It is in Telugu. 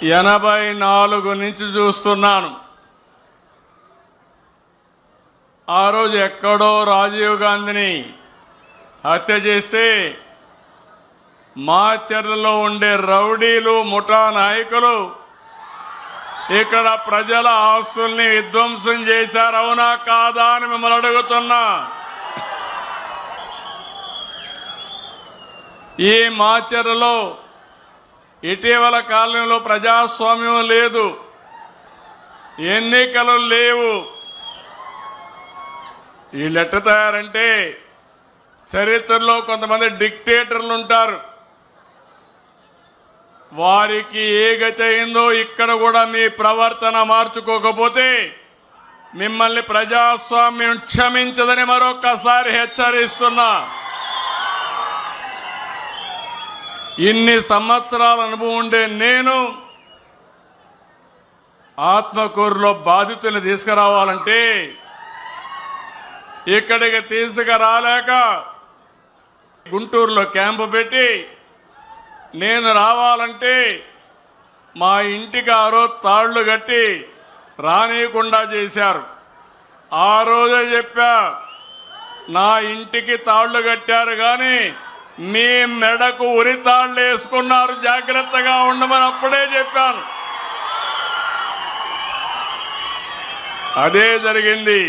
84 నుంచి చూస్తున్నాను. ఆ రోజు ఎక్కడో రాజీవ్ గాంధీని హత్య చేస్తే మాచర్లలో ఉండే రౌడీలు ముఠా నాయకులు ఇక్కడ ప్రజల ఆస్తుల్ని విధ్వంసం చేశారు. అవునా కాదా అని మిమ్మల్ని అడుగుతున్నా. ఈ మాచర్లలో ఇటీవల కాలంలో ప్రజాస్వామ్యం లేదు, ఎన్నికలు లేవు. వీళ్ళు ఎట్ట తయారంటే చరిత్రలో కొంతమంది డిక్టేటర్లు ఉంటారు. వారికి ఏ గతి అయిందో ఇక్కడ కూడా మీ ప్రవర్తన మార్చుకోకపోతే మిమ్మల్ని ప్రజాస్వామ్యం క్షమించదని మరొక్కసారి హెచ్చరిస్తున్నా. ఇన్ని సంవత్సరాల అనుభవం ఉండే నేను ఆత్మకూరులో బాధితుల్ని తీసుకురావాలంటే ఇక్కడికి తీసుకురాలేక గుంటూరులో క్యాంపు పెట్టి నేను రావాలంటే మా ఇంటికి ఆ రోజు తాళ్లు కట్టి రానీయకుండా చేశారు. ఆ రోజే చెప్పా, నా ఇంటికి తాళ్లు కట్టారు కానీ మీ మెడకు ఉరి తాళ్లు వేసుకున్నారు, జాగ్రత్తగా ఉండమని అప్పుడే చెప్పాను. అదే జరిగింది.